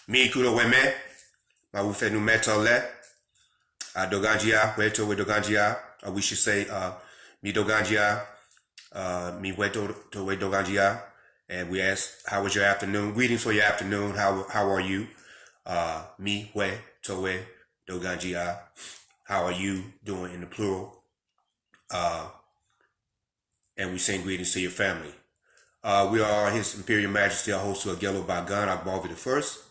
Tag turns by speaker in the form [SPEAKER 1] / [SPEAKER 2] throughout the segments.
[SPEAKER 1] Mi kudo weme, ma wufe nu metole, doganjia, weto we doganjia, we should say, mi doganjia, mi weto to we doganjia, and we ask, how was your afternoon? Greetings for your afternoon, how are you? Mi we to we doganjia, how are you doing in the plural? And we send greetings to your family. We are His Imperial Majesty, our host of Àgèlògbàgàn, Agbovi the First,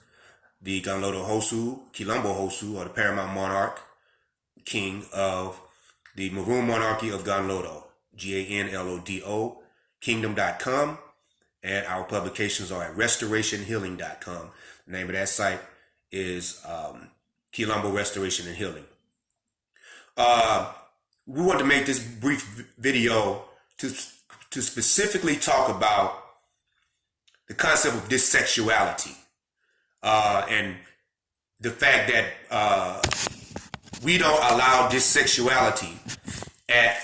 [SPEAKER 1] the Ganlodoxosu, Hosu, or the paramount monarch, king of the Maroon monarchy of Ganlodo, Ganlodo, kingdom.com, and our publications are at restorationhealing.com. The name of that site is Quilombo Restoration and Healing. We want to make this brief video to specifically talk about the concept of dissexuality and the fact that we don't allow dissexuality at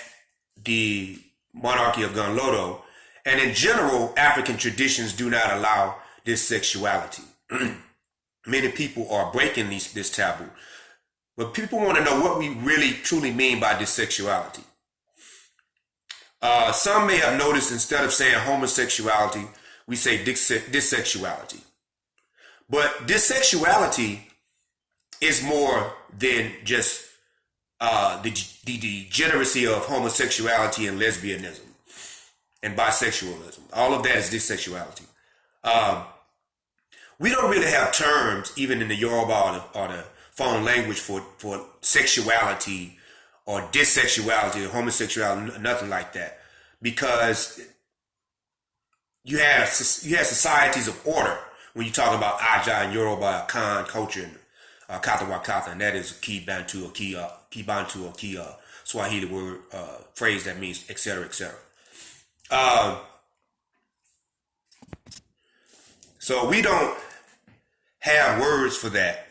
[SPEAKER 1] the monarchy of Ganlodo, and in general, African traditions do not allow dissexuality. Many people are breaking this taboo, but people want to know what we really truly mean by dissexuality. Some may have noticed instead of saying homosexuality, we say dissexuality. But dissexuality is more than just the degeneracy of homosexuality and lesbianism and bisexualism. All of that is dissexuality. We don't really have terms, even in the Yoruba or the foreign language, for sexuality or dissexuality or homosexuality, nothing like that, because you have societies of order when you talk about Aja and Yoruba, Khan culture, and Kata Wakata, and that is Ki Bantu or Ki Bantu or Ki Swahili word phrase that means etc. etc. So we don't have words for that,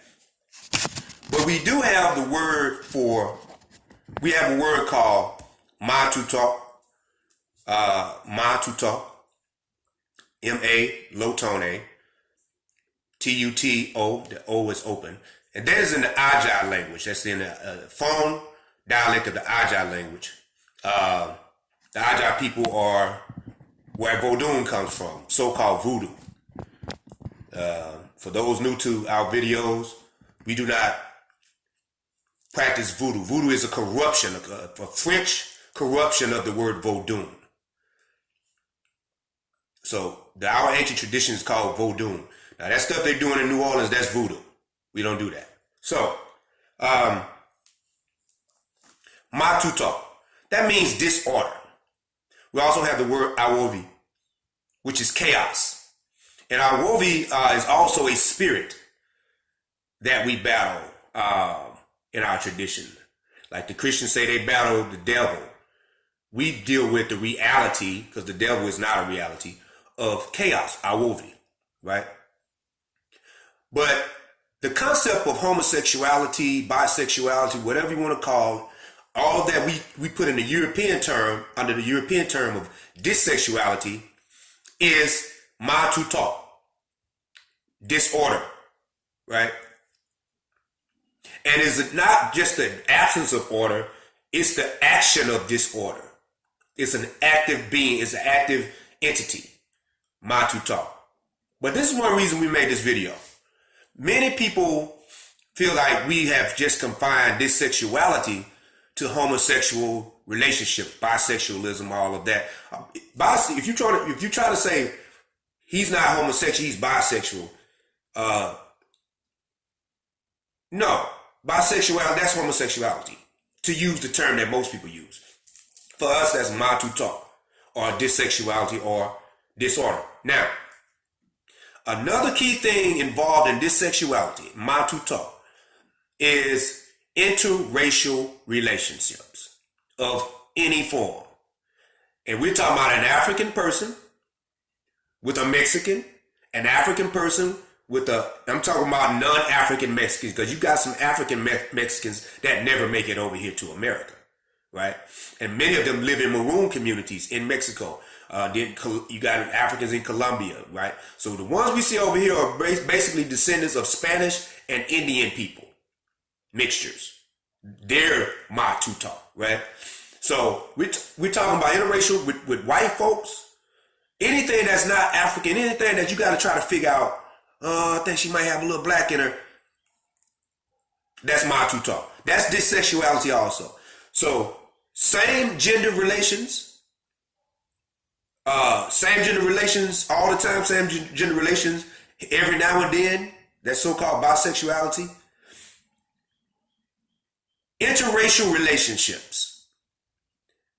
[SPEAKER 1] but we do have the word for. We have a word called matuto, M-A, low tone A, T-U-T-O, the O is open. And that is in the Àgèl language. That's in the phone dialect of the Àgèl language. The Àgèl people are where Vodun comes from, so-called voodoo. For those new to our videos, we do not practice voodoo. Voodoo is a corruption, a French corruption of the word Vodun. So our ancient tradition is called Vodun. Now that stuff they're doing in New Orleans, that's voodoo. We don't do that. So, matuto, that means disorder. We also have the word Agbovi, which is chaos. And Agbovi is also a spirit that we battle in our tradition. Like the Christians say they battle the devil. We deal with the reality, because the devil is not a reality, of chaos, Agbovi, right? But the concept of homosexuality, bisexuality, whatever you want to call it, all that we put in the European term, under the European term of dissexuality, is matuto, disorder, right? And is it not just the absence of order, it's the action of disorder. It's an active being, it's an active entity, matuto. But this is one reason we made this video. Many people feel like we have just confined this sexuality to homosexual relationships, bisexualism, all of that. If you try to say he's not homosexual, he's bisexual, no, bisexuality, that's homosexuality, to use the term that most people use. For us, that's matuto, or dissexuality, or disorder. Now, another key thing involved in dissexuality, matuto, is interracial relationships of any form. And we're talking about an African person with a Mexican, an African person with I'm talking about non-African Mexicans, because you got some African Mexicans that never make it over here to America, right? And many of them live in Maroon communities in Mexico. Then you got Africans in Colombia, right? So the ones we see over here are basically descendants of Spanish and Indian people, mixtures. They're Matuta, right? So we're talking about interracial with white folks. Anything that's not African, anything that you got to try to figure out, I think she might have a little black in her, that's Matuta. That's dissexuality also. So same gender relations all the time, same gender relations every now and then, that's so-called bisexuality. Interracial relationships,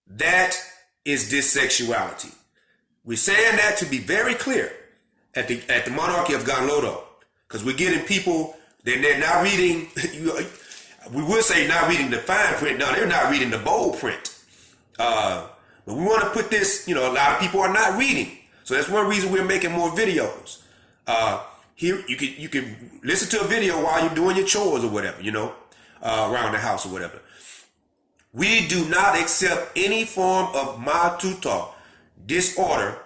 [SPEAKER 1] that is dissexuality. We're saying that to be very clear at the monarchy of Ganlodo, because we're getting people, they're not reading, we would say not reading the fine print, no, they're not reading the bold print. But we want to put this, a lot of people are not reading. So that's one reason we're making more videos. Here, you can listen to a video while you're doing your chores or whatever, around the house or whatever. We do not accept any form of Matuta disorder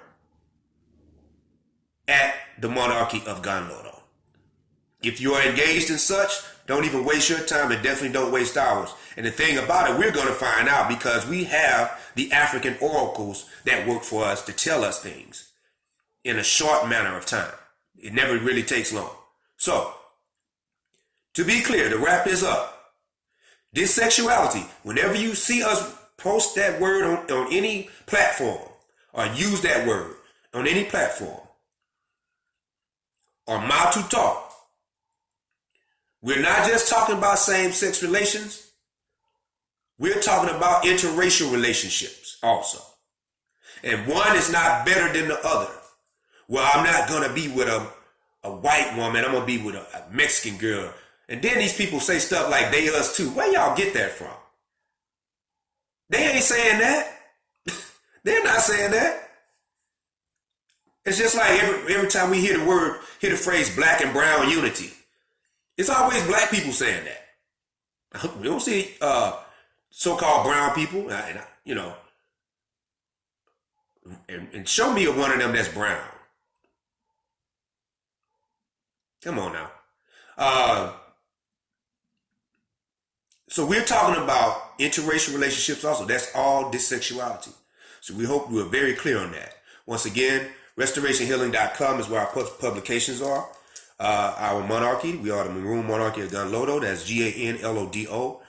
[SPEAKER 1] at the monarchy of Ganlodo. If you are engaged in such, don't even waste your time and definitely don't waste ours. And the thing about it, we're going to find out because we have the African oracles that work for us to tell us things in a short manner of time. It never really takes long. So, to be clear, to wrap this up, dissexuality, whenever you see us post that word on any platform or use that word on any platform or Matuta, we're not just talking about same-sex relations. We're talking about interracial relationships also. And one is not better than the other. Well, I'm not going to be with a white woman. I'm going to be with a Mexican girl. And then these people say stuff like they us too. Where y'all get that from? They ain't saying that. They're not saying that. It's just like every time we hear the phrase black and brown unity, it's always black people saying that. We don't see so-called brown people, and show me one of them that's brown. Come on now. So we're talking about interracial relationships also. That's all dissexuality. So we hope we're very clear on that. Once again, restorationhealing.com is where our publications are. Our monarchy, we are the Maroon monarchy of Ganlodo. That's Ganlodo,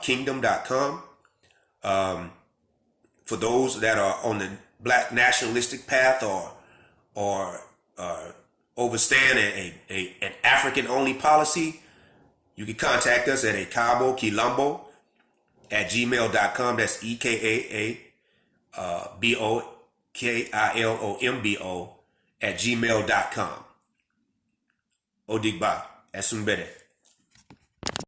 [SPEAKER 1] kingdom.com. For those that are on the black nationalistic path or overstand an African-only policy, you can contact us at ekabo at gmail.com. That's EKAABOKILOMBO at gmail.com. Odigba, Esumbede.